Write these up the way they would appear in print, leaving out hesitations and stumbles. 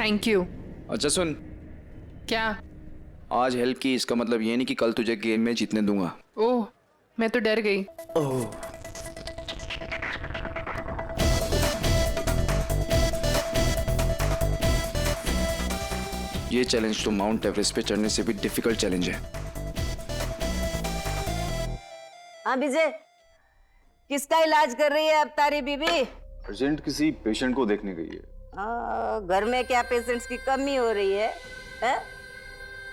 Thank you. अच्छा सुन, क्या? आज हेल्प की इसका मतलब ये नहीं कि कल तुझे गेम में जीतने दूंगा। ओह, मैं तो डर गई। ओह, ये चैलेंज तो माउंट एवरेस्ट पे चढ़ने से भी डिफिकल्ट चैलेंज है। हाँ विजय, किसका इलाज कर रही है अब तारी बीबी? अर्जेंट किसी पेशेंट को देखने गई है। घर में क्या पेशेंट्स की कमी हो रही है?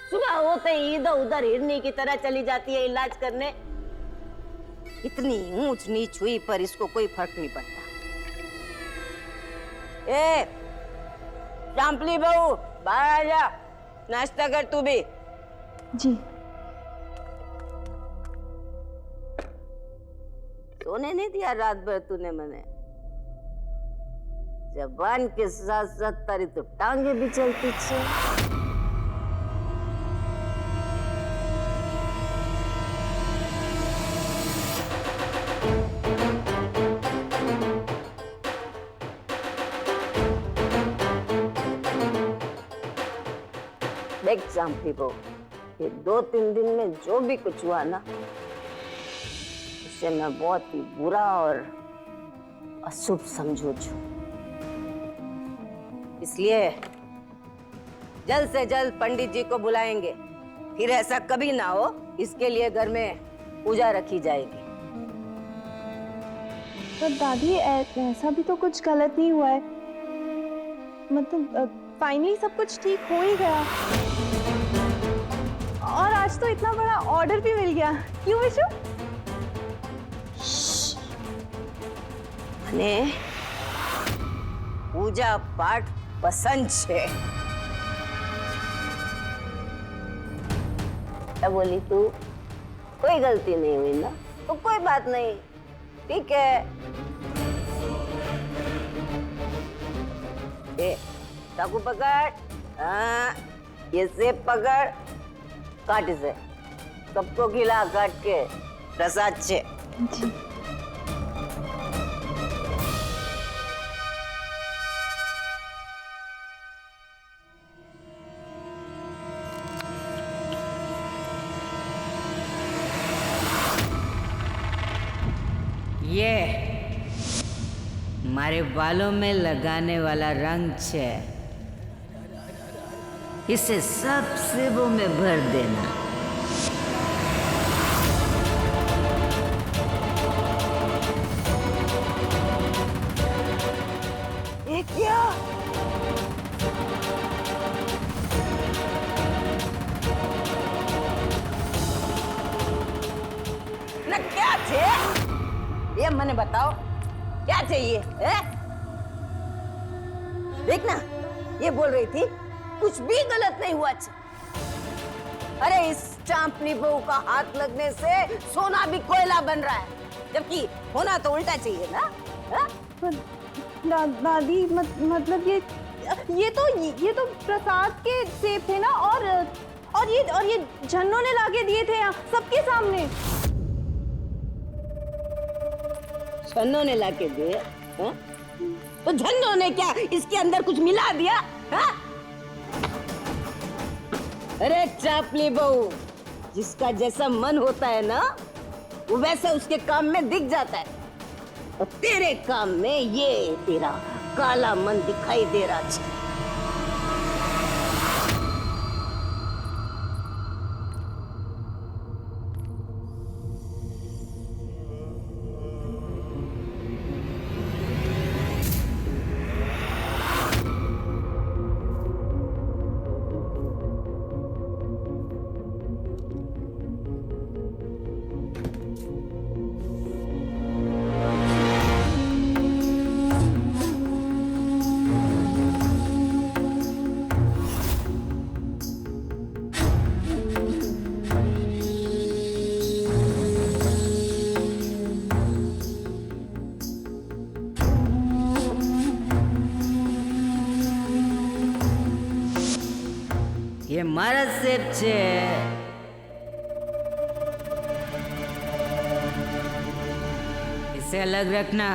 सुबह होते ही इधर उधर हिरनी की तरह चली जाती है इलाज करने। इतनी ऊंच नीच हुई पर इसको कोई फर्क नहीं पड़ता। ए चांपली बहू, बाहर आ जा, नाश्ता कर तू भी। जी। सोने नहीं दिया रात भर तूने मने। जबान के साथ साथ तारी तो टांगे भी चलती छे। देख चांपली बहू, ये 2-3 दिन में जो भी कुछ हुआ ना, उससे मैं बहुत ही बुरा और अशुभ समझू छू। इसलिए जल्द से जल्द पंडित जी को बुलाएंगे। फिर ऐसा कभी ना हो, इसके लिए घर में पूजा रखी जाएगी। पर दादी ऐसा भी तो कुछ गलत नहीं हुआ है। मतलब फाइनली सब कुछ ठीक हो ही गया और आज तो इतना बड़ा ऑर्डर भी मिल गया। क्यों विशु? ने पूजा पाठ पसंद है। क्या बोली तू? कोई गलती नहीं हुई ना, तो कोई बात नहीं, ठीक है। ए, चाकू पकड़, हाँ, ये सेब पकड़, काट इसे, सबको खिला काट के प्रसाद से। ये हमारे बालों में लगाने वाला रंग है, इसे सब सेबों में भर देना। ये क्या? ना क्या थे? ये मने बताओ, क्या चाहिए? देखना, ये बोल रही थी कुछ भी गलत नहीं हुआ। अरे इस चांपली बहू का हाथ लगने से सोना भी कोयला बन रहा है, जबकि होना तो उल्टा चाहिए ना। दादी मतलब ये तो प्रसाद के सेब थे ना, और ये झन्नों ने लाके दिए थे यहाँ सबके सामने। झन्नों ने लाके दिए? तो झन्नों ने क्या इसके अंदर कुछ मिला दिया? अरे चापली बहू, जिसका जैसा मन होता है ना, वो वैसा उसके काम में दिख जाता है। और तेरे काम में ये तेरा काला मन दिखाई दे रहा है। ये मारा सेब છે, इसे अलग रखना।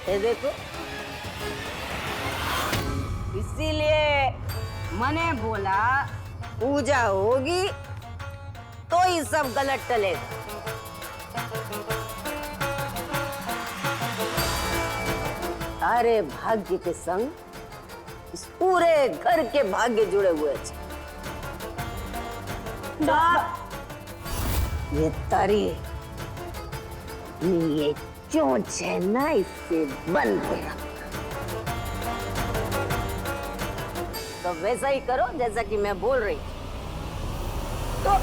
ये देखो, इसीलिए मैंने बोला पूजा होगी तो ही सब गलत टलेगा। तारे भाग्य के संग इस पूरे घर के भाग्य जुड़े हुए थे। ये तारी, ये चोंच है ना, इससे बंद गया। तो वैसा ही करो जैसा कि मैं बोल रही हूं। तो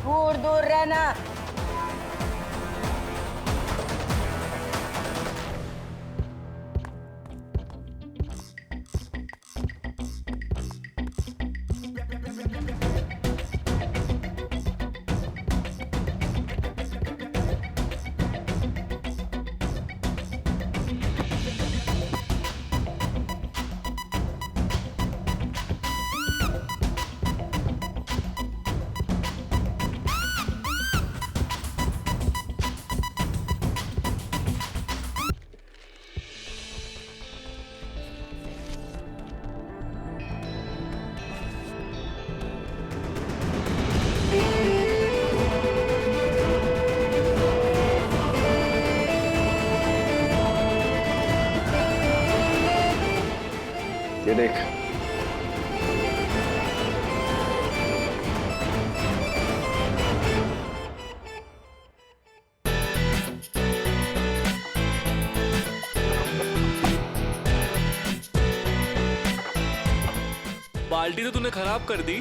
दूर दूर रहना। ये देख, बाल्टी तो तूने खराब कर दी।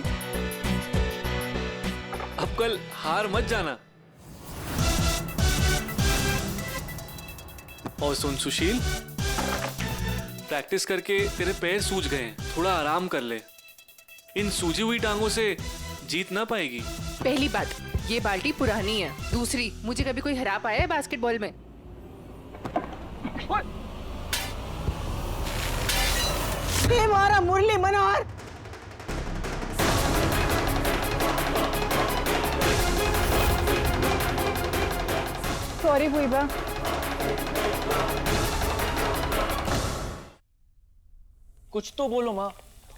अब कल हार मत जाना। और सुन सुशील, प्रैक्टिस करके तेरे पैर सूज गए हैं, थोड़ा आराम कर ले। इन सूजी हुई टांगों से जीत ना पाएगी। पहली बात, ये बाल्टी पुरानी है। दूसरी, मुझे कभी कोई हरा पाया है बास्केटबॉल में? ये मारा मुरली मनोहर। सॉरी फूफा। कुछ तो बोलो माँ।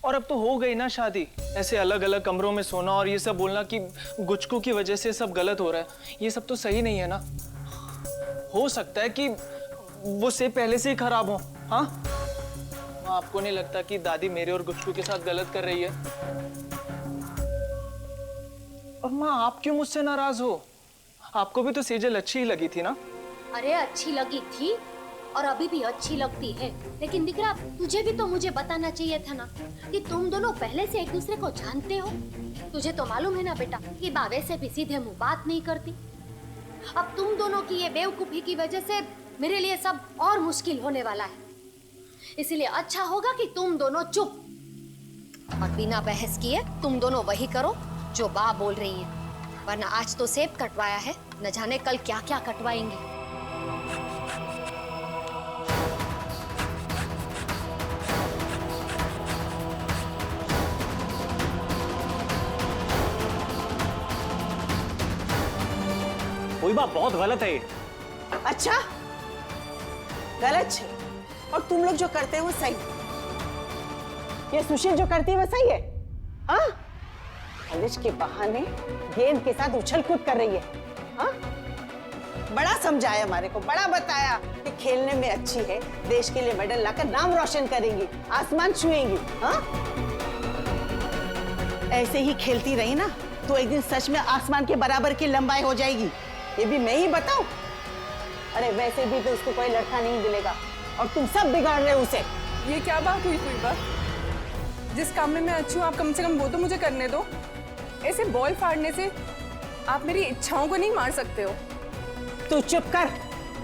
और अब तो हो गई ना शादी, ऐसे अलग अलग कमरों में सोना और ये सब बोलना कि गुचकू की वजह से सब गलत हो रहा है, ये सब तो सही नहीं है ना। हो सकता है कि वो सेब पहले से ही खराब हो। हाँ माँ, आपको नहीं लगता कि दादी मेरे और गुचकू के साथ गलत कर रही है? और माँ, आप क्यों मुझसे नाराज हो? आपको भी तो सेजल अच्छी ही लगी थी ना? अरे अच्छी लगी थी और अभी भी अच्छी लगती है, लेकिन दिकरा तुझे भी तो मुझे बताना चाहिए था ना कि तुम दोनों पहले से एक दूसरे को जानते हो। तुझे तो मालूम है ना बेटा कि बाबे से भी सीधे मुंह बात नहीं करती। अब तुम दोनों की ये बेवकूफी की वजह से मेरे लिए सब और मुश्किल होने वाला है। इसीलिए अच्छा होगा कि तुम दोनों चुप और बिना बहस किए तुम दोनों वही करो जो बा बोल रही है, वरना आज तो सेब कटवाया है, न जाने कल क्या क्या कटवाएंगी। कोई बात बहुत गलत है ये। अच्छा, गलत है और तुम लोग जो करते हो वो सही। ये सुशील जो करती है वो सही है। हाँ, कॉलेज के बहाने गेंद के साथ उछल कूद कर रही है। हाँ, बड़ा समझाया हमारे को, बड़ा बताया कि खेलने में अच्छी है, देश के लिए मेडल लाकर नाम रोशन करेंगी, आसमान छुएंगी। हाँ, ऐसे ही खेलती रही ना तो एक दिन सच में आसमान के बराबर की लंबाई हो जाएगी। ये भी मैं ही बताऊं? अरे वैसे भी तो उसको कोई लड़का नहीं मिलेगा और तुम सब बिगाड़ रहे हो उसे। ये क्या बात हुई फूफा? जिस काम में मैं अच्छी हूँ आप कम से कम वो तो मुझे करने दो। ऐसे बॉल फाड़ने से आप मेरी इच्छाओं को नहीं मार सकते हो। तू चुप कर।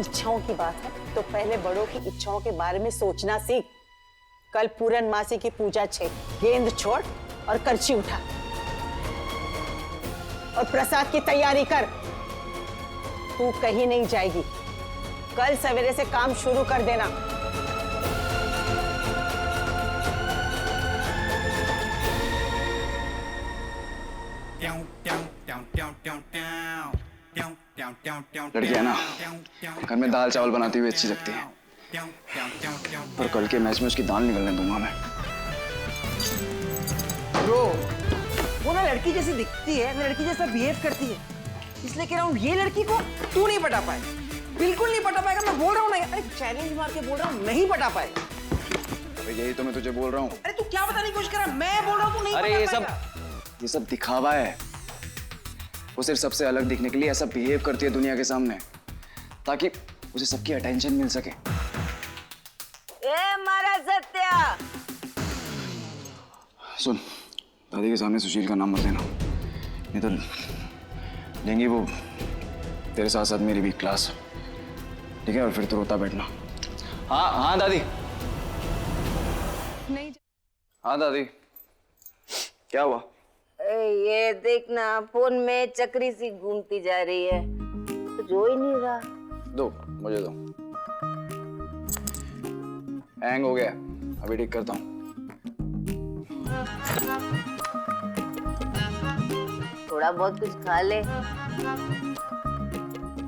इच्छाओं की बात है तो पहले बड़ों की इच्छाओं के बारे में सोचना सीख। कल पूरनमासी की पूजा छे, गेंद छोड़ और करछी उठा और प्रसाद की तैयारी कर। तू कहीं नहीं जाएगी, कल सवेरे से काम शुरू कर देना। लड़कियां ना घर में दाल चावल बनाती हुई अच्छी लगती है, पर कल के मैच में उसकी दाल निकलने दूंगा मैं। ब्रो, वो ना लड़की जैसी दिखती है, ना लड़की जैसा बिहेव करती है, इसलिए कह रहा हूँ ये लड़की को तू नहीं पटा पाए, बिल्कुल नहीं पटा पाएगा। मैं बोल रहा हूँ ना, अरे चैलेंज मार के बोल रहा हूँ, नहीं पटा पाएगा। अबे यही तो मैं तुझे बोल रहा हूँ। अरे तू क्या बताने की कोशिश कर रहा है? मैं बोल रहा हूँ तू नहीं अरे पटा ये सब दिखावा है। वो सिर्फ सबसे अलग दिखने के लिए ऐसा बिहेव करती है दुनिया के सामने, ताकि उसे सबकी अटेंशन मिल सके। ए मारा सत्या, सुन, दादी के सामने सुशील का नाम मत लेना, नहीं तो लेंगी वो तेरे साथ साथ मेरी भी क्लास, ठीक है? और फिर तो रोता बैठना। हाँ हाँ दादी। नहीं हाँ दादी, क्या हुआ? ये देखना, फोन में चक्री सी घूमती जा रही है, कुछ हो ही नहीं रहा। दो, मुझे दो। हैंग हो गया, अभी ठीक करता हूँ। थोड़ा बहुत कुछ खा ले,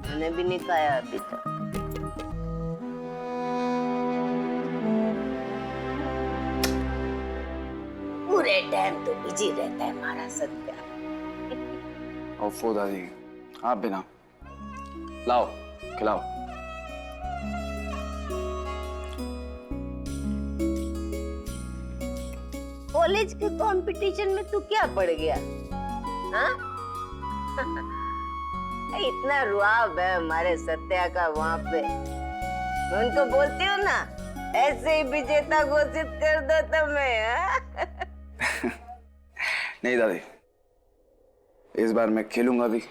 मैंने भी नहीं खाया अभी तक। पूरे टाइम तो बिजी रहता है हमारा सत्या। ओफो दादी, आप भी ना, लाओ खिलाओ। कॉलेज के कंपटीशन में तू क्या पढ़ गया? हाँ? इतना रुआब है हमारे सत्या का वहाँ पे, मैं उनको बोलती हूँ ना, ऐसे ही विजेता घोषित कर दो तुम्हें। नहीं दादी, इस बार मैं खेलूंगा भी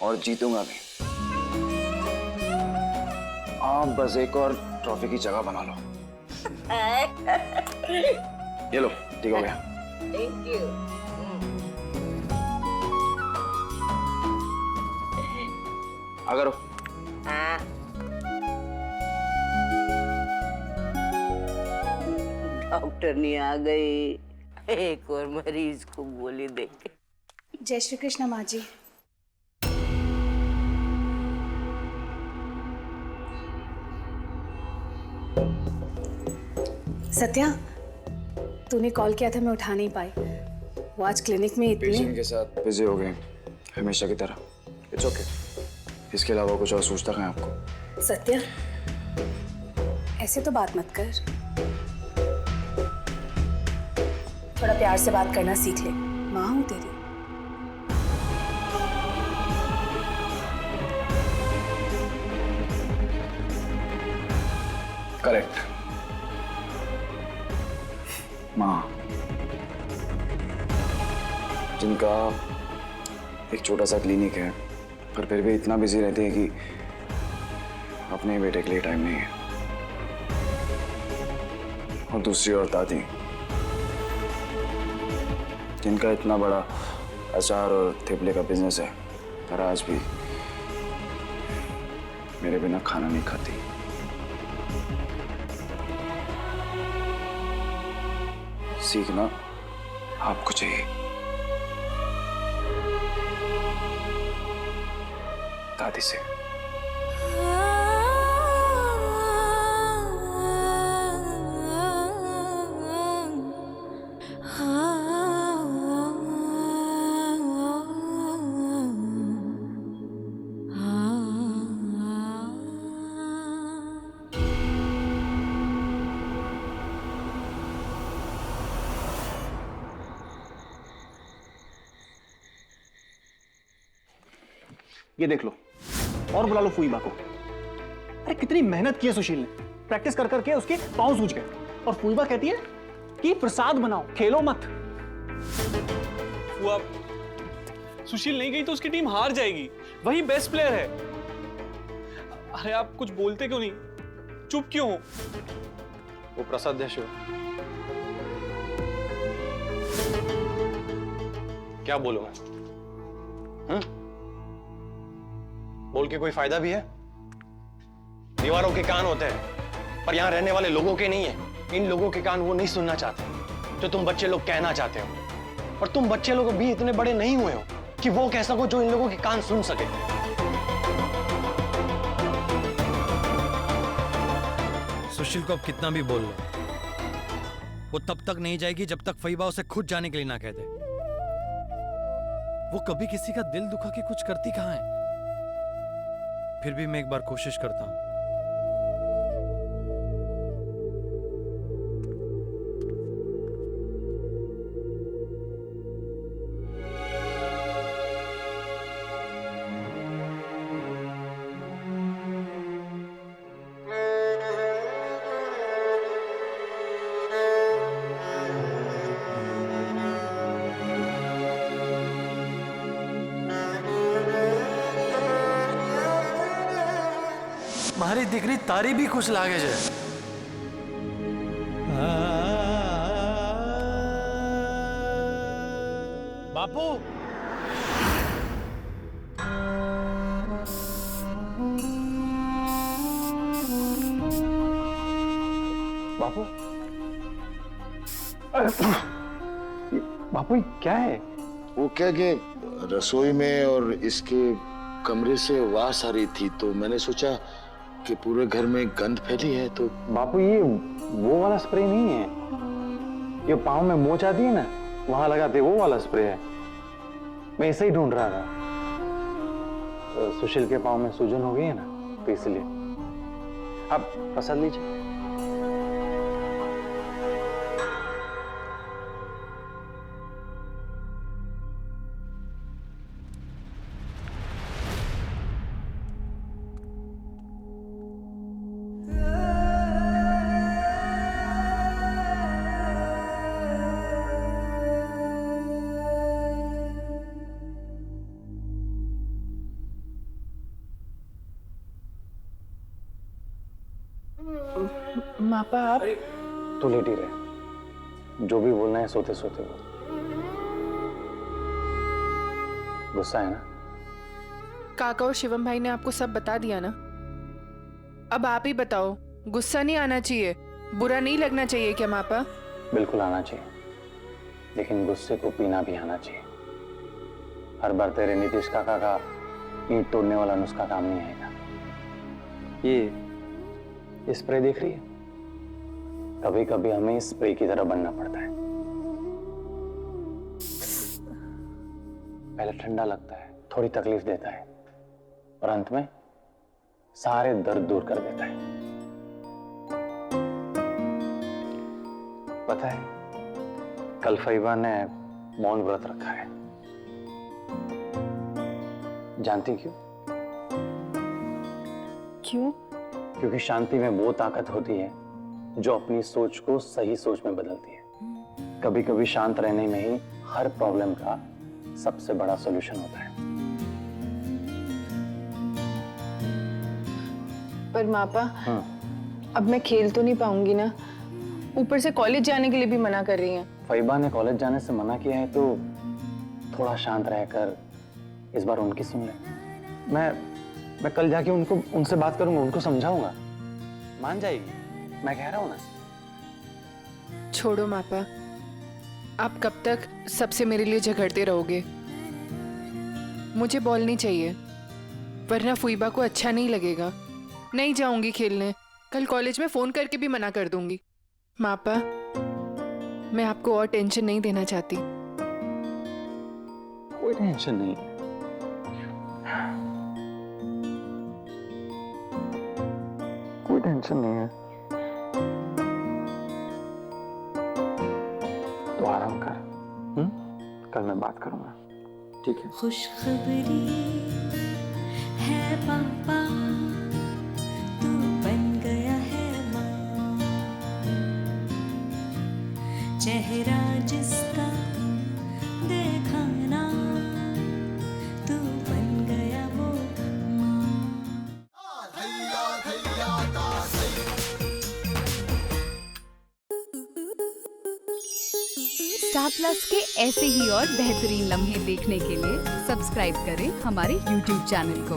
और जीतूंगा भी। आप बस एक और ट्रॉफी की जगह बना लो। ये लो, ठीक हो गया। Thank you. अगर हाँ। डॉक्टरनी आ गई, एक और मरीज को गोली देके। जय श्री कृष्ण माँ जी। सत्या, तूने कॉल किया था, मैं उठा नहीं पाई। वो आज क्लिनिक में इतनी पेशेंट के साथ बिजी हो गए हमेशा की तरह। It's okay. इसके अलावा कुछ और सोचता है आपको? सत्या, ऐसे तो बात मत कर, थोड़ा प्यार से बात करना सीख ले। माँ हूं तेरी। करेक्ट माँ, जिनका एक छोटा सा क्लिनिक है पर फिर भी इतना बिजी रहते हैं कि अपने बेटे के लिए टाइम नहीं है। और दूसरी ओर दादी, जिनका इतना बड़ा अचार और थेपले का बिजनेस है पर आज भी मेरे बिना खाना नहीं खाती। सीखना आपको चाहिए दादी से। ये देख लो, और बुला लो फुईबा को। अरे कितनी मेहनत की है सुशील ने, प्रैक्टिस कर करके उसके पांव सूज गए, और फुईबा कहती है कि प्रसाद बनाओ, खेलो मत। फुआ, सुशील नहीं गई तो उसकी टीम हार जाएगी, वही बेस्ट प्लेयर है। अरे आप कुछ बोलते क्यों नहीं, चुप क्यों हो? वो प्रसाद देश क्या बोलूं मैं? बोल के कोई फायदा भी है? दीवारों के कान होते हैं पर यहां रहने वाले लोगों के नहीं है। इन लोगों के कान वो नहीं सुनना चाहते जो तुम बच्चे लोग कहना चाहते हो, और तुम बच्चे लोग भी इतने बड़े नहीं हुए हो कि वो कह सको जो इन लोगों के कान सुन सके। सुशील को अब कितना भी बोल लो, वो तब तक नहीं जाएगी जब तक फईबा उसे खुद जाने के लिए ना कह दे। वो कभी किसी का दिल दुखा के कुछ करती कहाँ है। फिर भी मैं एक बार कोशिश करता हूं। મારી દીકરી તારી બી ખુશ લાગે છે। बापू, बापू, बापू ये क्या है? वो क्या कि रसोई में और इसके कमरे से वास आ रही थी, तो मैंने सोचा कि पूरे घर में गंध फैली है। तो बापू ये वो वाला स्प्रे नहीं है, ये पाँव में मोच आती है ना, वहां लगाते वो वाला स्प्रे है। मैं इसे ही ढूंढ रहा था। सुशील के पाँव में सूजन हो गई है ना, तो इसलिए आप प्रसाद लीजिए। मापा आप तू लेटी रहे, जो भी बोलना है सोते सोते बोल। गुस्सा है ना? काका और शिवम भाई ने आपको सब बता दिया ना, अब आप ही बताओ। गुस्सा नहीं आना चाहिए, बुरा नहीं लगना चाहिए क्या मापा? बिल्कुल आना चाहिए, लेकिन गुस्से को पीना भी आना चाहिए। हर बार तेरे नीतीश काका का ईंट तोड़ने वाला नुस्खा काम नहीं आएगा। ये स्प्रे देख रही है, कभी कभी हमें स्प्रे की तरह बनना पड़ता है। पहले ठंडा लगता है, थोड़ी तकलीफ देता है, और अंत में सारे दर्द दूर कर देता है। पता है, कल फईबा ने मौन व्रत रखा है। जानती क्यों? क्यों? क्योंकि शांति में वो ताकत होती है जो अपनी सोच को सही सोच में बदलती है। कभी कभी शांत रहने में ही हर प्रॉब्लम का सबसे बड़ा सॉल्यूशन होता है। पर मापा, अब मैं खेल तो नहीं पाऊंगी ना, ऊपर से कॉलेज जाने के लिए भी मना कर रही हैं। फईबा ने कॉलेज जाने से मना किया है, तो थोड़ा शांत रहकर इस बार उनकी सुन ले। मैं कल जाके उनसे बात करूंगा, उनको समझाऊंगा, मान जाएगी। मैं कह रहा हूं ना। छोड़ो मापा, आप कब तक सबसे मेरे लिए झगड़ते रहोगे? मुझे बॉल चाहिए, वरना फुईबा को अच्छा नहीं लगेगा। नहीं जाऊंगी खेलने, कल कॉलेज में फोन करके भी मना कर दूंगी। मापा, मैं आपको और टेंशन नहीं देना चाहती। कोई टेंशन नहीं, कोई टेंशन नहीं है। तो आराम कर, कल मैं बात करूंगा, ठीक है? खुशखबरी है पापा, तू बन गया है माँ। चेहरा जिसका देखा ना, तू बन गया वो माँ। स्टार प्लस के ऐसे ही और बेहतरीन लम्हे देखने के लिए सब्सक्राइब करें हमारे YouTube चैनल को।